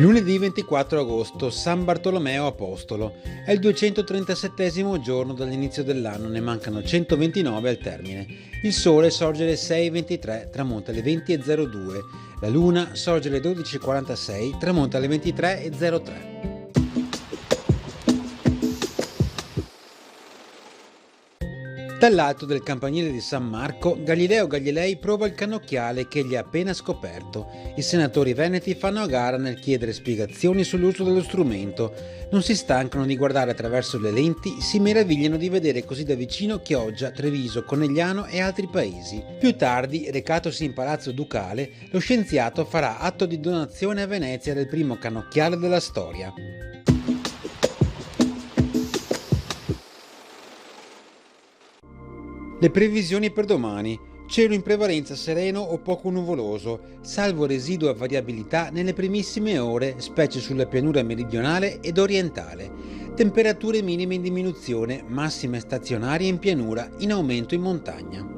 Lunedì 24 agosto, San Bartolomeo Apostolo. È il 237° giorno dall'inizio dell'anno, ne mancano 129 al termine. Il sole sorge alle 6:23, tramonta alle 20:02. La luna sorge alle 12:46, tramonta alle 23:03. Dall'alto del campanile di San Marco, Galileo Galilei prova il cannocchiale che egli ha appena scoperto. I senatori veneti fanno a gara nel chiedere spiegazioni sull'uso dello strumento. Non si stancano di guardare attraverso le lenti, si meravigliano di vedere così da vicino Chioggia, Treviso, Conegliano e altri paesi. Più tardi, recatosi in Palazzo Ducale, lo scienziato farà atto di donazione a Venezia del primo cannocchiale della storia. Le previsioni per domani. Cielo in prevalenza sereno o poco nuvoloso, salvo residua variabilità nelle primissime ore, specie sulla pianura meridionale ed orientale. Temperature minime in diminuzione, massime stazionarie in pianura, in aumento in montagna.